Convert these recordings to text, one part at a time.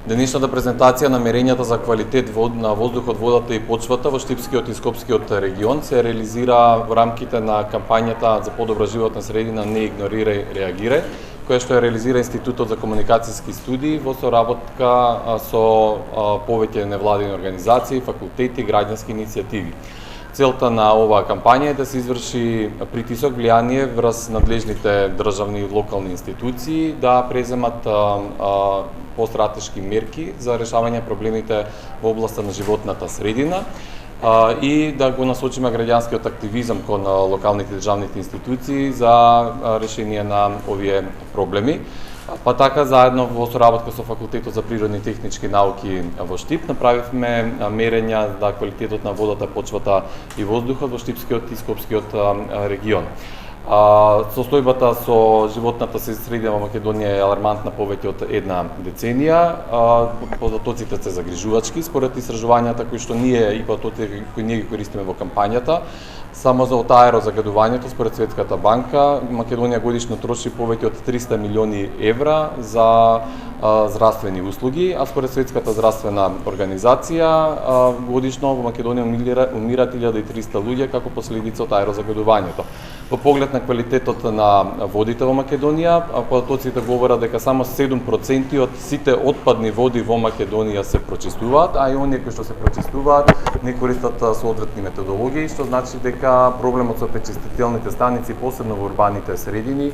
Денешната презентација на мерењата за квалитет на воздухот, водата и почвата во Штипскиот и Скопскиот регион се реализира во рамките на кампањата за подобра животна средина "Не игнорирај, реагирај", која што ја реализира Институтот за комуникацијски студии во соработка со повеќе невладини организации, факултети, граѓански иницијативи. Целта на оваа кампања е да се изврши притисок, влијание врз надлежните државни и локални институции да преземат постратешки мерки за решавање проблемите во областа на животната средина и да го насочиме граѓанскиот активизам кон локалните државните институции за решение на овие проблеми. Па така, заедно во соработка со Факултетот за природни и технички науки во Штип, направивме мерења за квалитетот на водата, почвата и воздухот во Штипскиот и Скопскиот регион. Состојбата со животната средина во Македонија е алармантна повеќе од една деценија. Податоците се загрижувачки според истражувањата кои што ние кои ние ги користиме во кампањата. Само за аерозагадувањето, според Светската банка, Македонија годишно троши повеќе од 300 милиони евра за здравствени услуги, а според Светската здравствена организација годишно во Македонија умират 1300 луѓе како последица од аерозагадувањето. Во поглед на квалитетот на водите во Македонија, податоците говорат дека само 7% од сите отпадни води во Македонија се прочистуваат, а и оние кои што се прочистуваат не користат соодветни методологии, што значи дека проблемот со пречистителните станици, посебно во урбаните средини,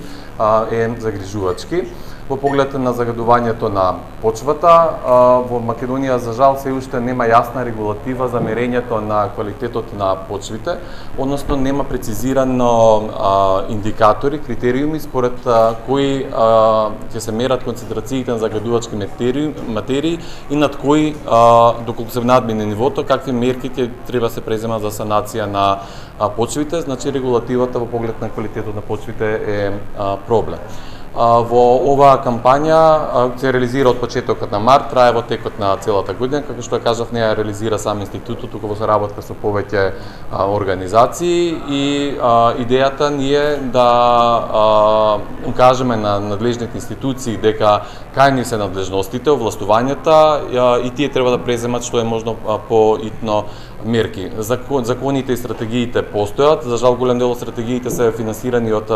е загрижувачки. Во поглед на загадувањето на почвата, во Македонија за жал се уште нема јасна регулатива за мерењето на квалитетот на почвите, односно нема прецизирано индикатори, критериуми според кои ќе се мерат концентрациите на загадувачки материи и над кои, доколку се надмине нивото, какви мерки ќе треба се преземат за санација на почвите. Значи регулативата во поглед на квалитетот на почвите е проблем. Во оваа кампања се реализира од почетокот на март, трае во текот на целата година, како што кажав, не ја реализира сам институтот, туку во соработка со повеќе организации и идејата ни е да укажеме на надлежните институции дека кај ни се надлежностите, овластувањата и тие треба да преземат што е можно поитно мерки. Законите и стратегиите постојат, за жал голем дел од стратегиите се финансирани од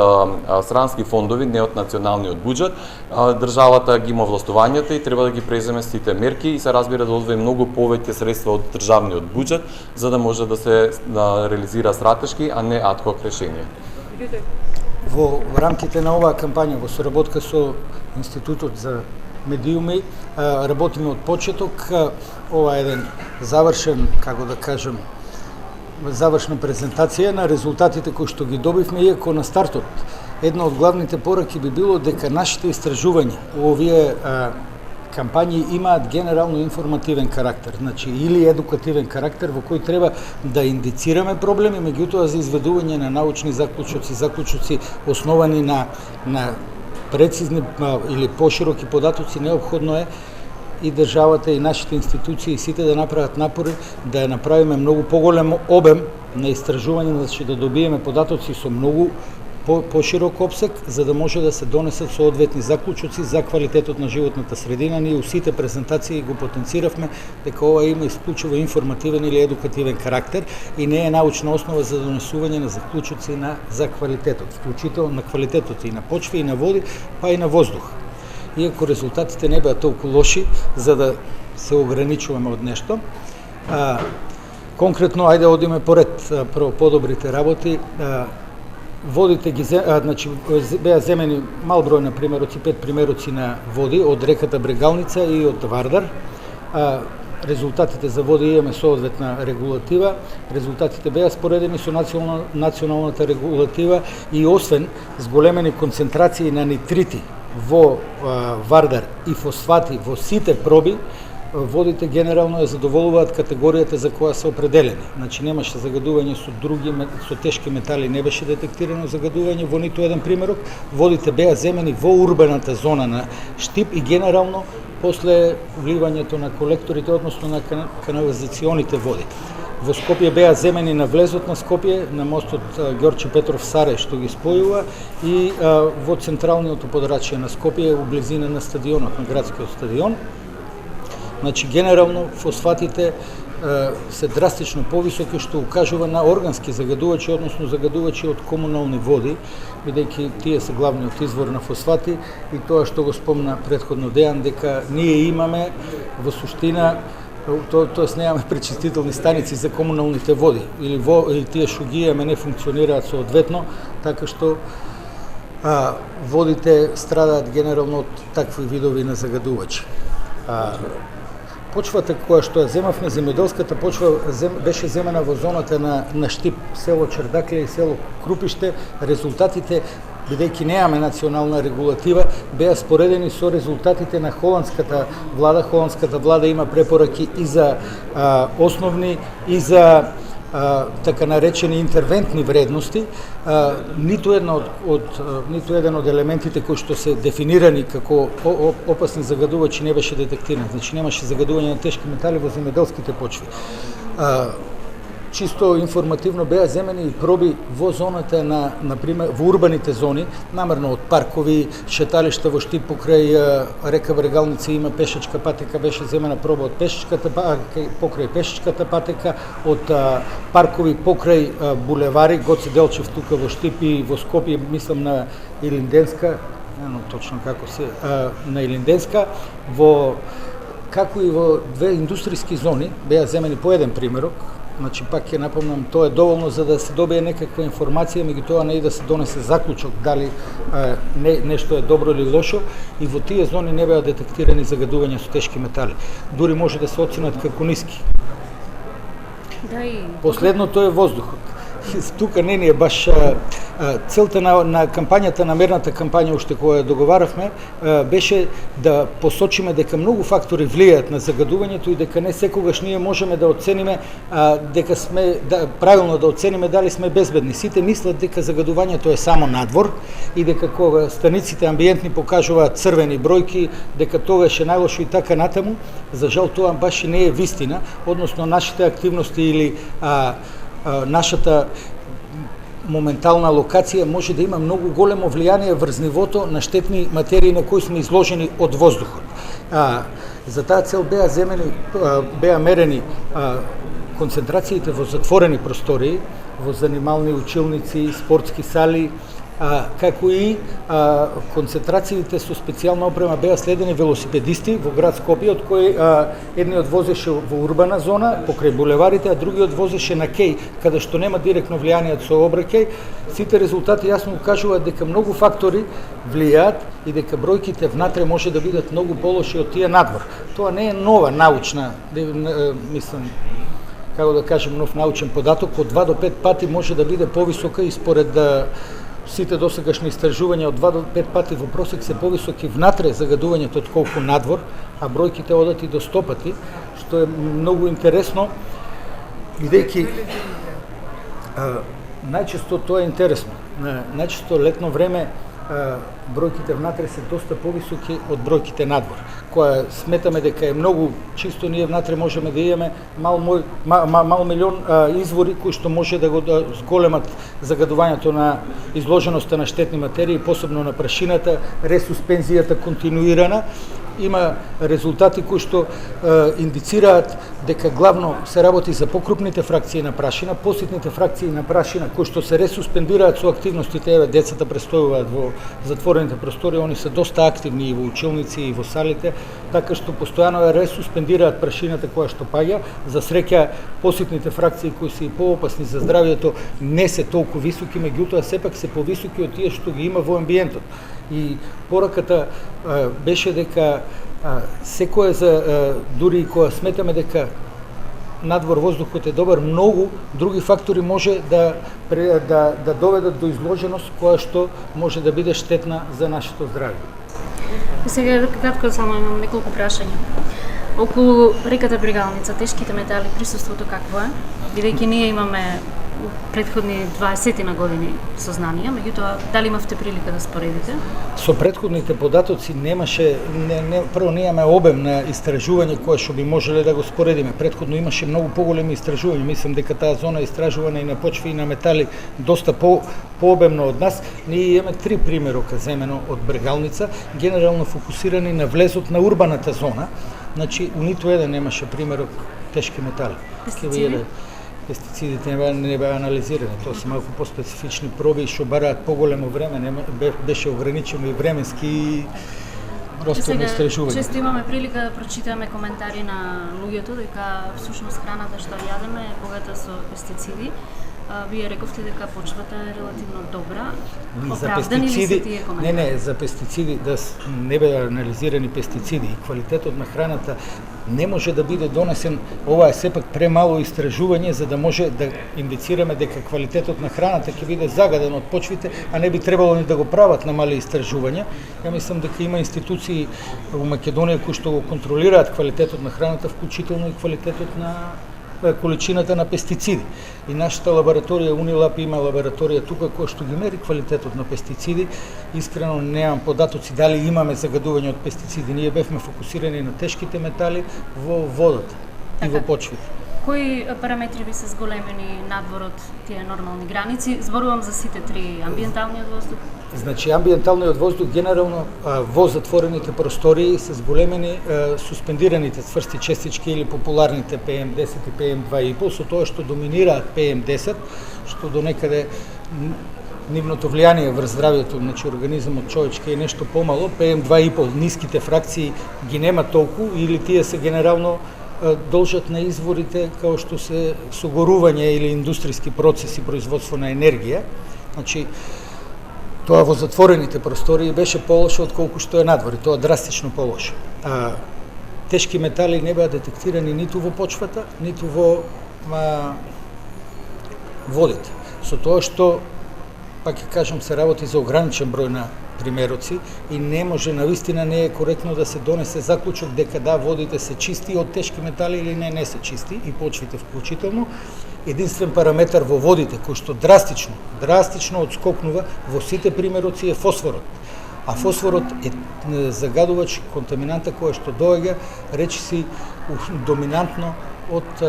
странски фондови, не од националниот буџет. Државата ги има властувањата и треба да ги преземе сите мерки и се разбира да одвои многу повеќе средства од државниот буџет за да може да се реализира стратешки, а не ад хок решение. Во рамките на оваа кампања во соработка со Институтот за медиуми работиме од почеток. Ова е еден завршен, како да кажем, завршна презентација на резултатите кои што ги добивме, иако на стартот една од главните пораки би било дека нашите истражувања, овие кампањи имаат генерално информативен карактер, значи или едукативен карактер во кој треба да индицираме проблеми, меѓутоа за изведување на научни заклучоци основани на прецизни или пошироки податоци, неопходно е и државата и нашите институции и сите да направат напори да ја направиме многу поголем обем на истражување, значи да добиеме податоци со многу поширок опсек, за да може да се донесат соодветни заклучоци за квалитетот на животната средина. Ние у сите презентации го потенциравме дека ова има исклучиво информативен или едукативен карактер и не е научна основа за донесување на заклучоци за квалитетот, вклучително на квалитетот и на почви, и на води, па и на воздух. Иако резултатите не беа толку лоши за да се ограничуваме од нешто. Конкретно, ајде одиме поред подобрите работи. Водите ги, значи, беа земени мал број на примероци, 5 примероци на води од реката Брегалница и од Вардар. Резултатите за води имаме соодветна регулатива. Резултатите беа споредени со националната регулатива и освен зголемени концентрации на нитрити во Вардар и фосфати во сите проби, водите генерално ја задоволуваат категоријата за која се определени. Значи немаше загадување со тешки метали, не беше детектирано загадување во ниту еден примерок. Водите беа земени во урбаната зона на Штип и генерално после вливањето на колекторите, односно на канализационите води. Во Скопје беа земени на влезот на Скопје, на мостот Ѓорче Петров Саре што ги спојува и во централниот подрачје на Скопје, у близина на стадионот, на градскиот стадион. Значи генерално фосфатите се драстично повисоки, што укажува на органски загадувачи, односно загадувачи од комунални води, бидејќи тие се главниот извор на фосфати и тоа што го спомна претходно Дејан, дека ние имаме во суштина тоест немаме пречистителни станици за комуналните води или тие што ги имаме не функционираат соодветно, така што водите страдаат генерално од такви видови на загадувачи. Почвата која што ја земавме, земјоделската почва беше земена во зоната на Штип, село Чердакле и село Крупиште. Резултатите, бидејќи немаме национална регулатива, беа споредени со резултатите на холандската влада. Холандската влада има препораки и за основни и за така наречени интервентни вредности. Ниту еден од елементите кои што се дефинирани како опасни загадувачи не беше детектиран. Значи немаше загадување на тешки метали во земјоделските почви. Чисто информативно беа земени и проби во зоната на, например, во урбаните зони, намерно од паркови, шеталишта во Штип покрај река Врегалница има пешачка патека, беше земена проба од пешачката покрај пешачката патека, од паркови покрај булевари, Гоце Делчев тука во Штип и во Скопје, мислам на Илинденска, не точно како се, на Илинденска, како и во две индустријски зони беа земени по еден примерок. Значи, пак ќе напомнам, тоа е доволно за да се добие некаква информација, меѓутоа не и да се донесе заклучок дали нешто е добро или лошо, и во тие зони не беа детектирани загадувања со тешки метали. Дури може да се оценат како ниски. Последното е воздухот. Тука не ни е баш целта на кампањата, на мерната кампања уште која договаравме, беше да посочиме дека многу фактори влијаат на загадувањето и дека не секогаш ние можеме да оцениме дека сме правилно да оцениме дали сме безбедни. Сите мислат дека загадувањето е само надвор и дека кога станиците амбиентни покажуваат црвени бројки, дека тогаш е најлошо и така натаму. За жал тоа баш и не е вистина, односно нашите активности или нашата моментална локација може да има многу големо влијание врз нивото на штетни материи на кои сме изложени од воздухот. За таа цел беа мерени концентрациите во затворени простории, во занимални училници, спортски сали, како и концентрациите со специјална опрема беа следени велосипедисти во град Скопје, од кои едниот возеше во урбана зона, покрај булеварите, а другиот возеше на кеј, каде што нема директно влијание со обраќај. Сите резултати јасно укажуваат дека многу фактори влијаат и дека бројките внатре може да бидат многу полоши од тие надвор. Тоа не е нова научна, мислам, како да кажем, нов научен податок, од 2 до 5 пати може да биде повисока и според сите досегашни истражувања од 2 до 5 пати во просек се повисоки внатре загадувањето од колку надвор, а бројките одат и до 100 пати, што е многу интересно, бидејќи најчесто тоа е интересно. Најчесто летно време бројките внатре се доста повисоки од бројките надвор, која сметаме дека е многу чисто. Ние внатре можеме да имаме мал милион извори кои што може да го зголемат загадувањето на изложеноста на штетни материи, посебно на прашината, ресуспензијата континуирана. Има резултати кои што индицираат дека главно се работи за покрупните фракции на прашина, поситните фракции на прашина кои што се ресуспендираат со активностите. Децата престојуваат во затворените простори, они се доста активни и во училници и во салите, така што постојано ја ресуспендираат прашината која што паѓа. За среќа, поситните фракции кои се и поопасни за здравјето не се толку високи, меѓутоа сепак се повисоки од тие што ги има во амбиентот. И пораката беше дека секој дури кога сметаме дека надвор воздухот е добар, многу други фактори може да доведат до изложеност која што може да биде штетна за нашето здравје. Сега кратко само имам неколку прашања. Околу реката Врегалница, тешките метали, присуството какво е? Бидејќи ние имаме претходни 20 на години сознанија, меѓутоа дали имавте прилика да споредите? Со претходните податоци немаше, прво немаме обем на истражување кое што би можеле да го споредиме. Претходно имаше многу поголеми истражувања. Мислам дека таа зона истражувана и на почви и на метали доста пообемно од нас. Ние имаме 3 примерока земено од Брегалница, генерално фокусирани на влезот на урбаната зона. Значи, у ниту еден немаше примерок тешки метали. Пестициди? Пестицидите не беа анализирани. Тоа се малку поспецифични проби што бараат поголемо време, беше ограничено и временски и просторно истражување. Често имаме прилика да прочитаме коментари на луѓето дека всушност храната што јадеме е богата со пестициди. Вие рековте дека почвата е релативно добра. Оправдани ли се тие коментари? Не, за пестициди, да не беа анализирани пестициди и квалитетот на храната не може да биде донесен. Ова е сепак премало истражување за да може да индицираме дека квалитетот на храната ќе биде загаден од почвите, а не би требало ни да го прават на мали истражувања. Ја мислам дека има институции во Македонија кои што го контролираат квалитетот на храната, вклучително и квалитетот на количината на пестициди. И нашата лабораторија Унилаб има лабораторија тука која што ги мери квалитетот на пестициди. Искрено немам податоци дали имаме загадување од пестициди. Ние бевме фокусирани на тешките метали во водата и во почвите. Кои параметри би се зголемени надвор од тие нормални граници? Зборувам за сите 3: амбиенталниот воздух. Значи, амбиенталниот воздух генерално во затворените простории се зголемени суспендираните цврсти честички или популарните PM10 и PM2,5, со тоа што доминираат PM10, што до некаде нивното влијание врз здравјето, значи организмот човечки е нешто помало, PM2,5 ниските фракции ги нема толку или тие се генерално должат на изворите као што се согорување или индустријски процеси производство на енергија. Значи, тоа во затворените простории беше полошо отколку што е надвор, тоа драстично полошо. Тешки метали не беа детектирани ниту во почвата, ниту во водите. Со тоа што, пак ќе кажам, се работи за ограничен број на примероци и не може, навистина не е коректно да се донесе заклучок дека да, водите се чисти од тешки метали или не се чисти и почвите вклучително. Единствен параметар во водите кој што драстично отскокнува во сите примероци е фосфорот. А фосфорот е загадувач контаминанта која што доаѓа речиси доминантно од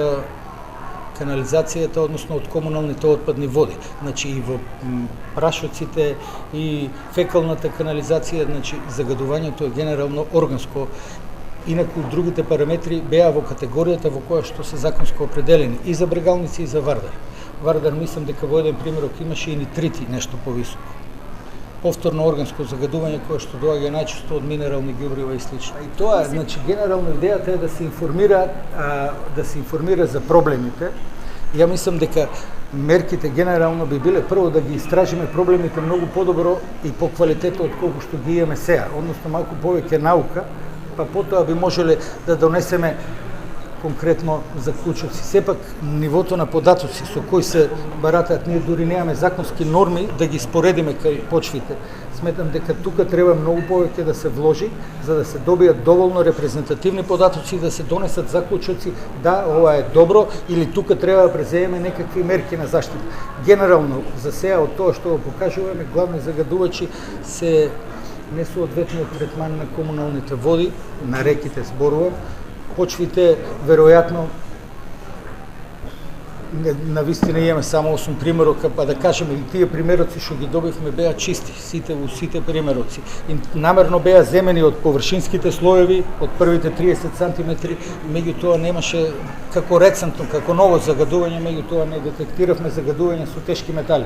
канализацијата, односно од комуналните отпадни води. Значи и во прашоците и фекалната канализација, значи загадувањето е генерално органско. Инаку другите параметри беа во категоријата во која што се законско определени и за Брегалници и за Вардар. Вардар мислам дека во еден примерок имаше и нитрити нешто повисоко. Повторно органско загадување кое што доаѓа најчесто од минерални ѓубрива и слично. И тоа, значи генерално идејата е да се информира за проблемите. Ја мислам дека мерките генерално би биле прво да ги истражиме проблемите многу подобро и по квалитето отколку што ги имаме сега, односно малку повеќе наука, па потоа би можеле да донесеме конкретно заклучоци. Сепак нивото на податоци со кои се баратаат, ние дури немаме законски норми да ги споредиме кај почвите. Сметам дека тука треба многу повеќе да се вложи за да се добијат доволно репрезентативни податоци и да се донесат заклучоци да ова е добро или тука треба да преземеме некакви мерки на заштита. Генерално за сега од тоа што го покажуваме, главни загадувачи се несоодветниот третман на комуналните води, на реките зборувам. Почвите, веројатно, навистина имаме само 8 примерока, па да кажеме и тие примероци што ги добивме беа чисти, сите примероци. И намерно беа земени од површинските слоеви, од првите 30 сантиметри, меѓутоа немаше како рецентно, како ново загадување, меѓутоа не детектиравме загадување со тешки метали.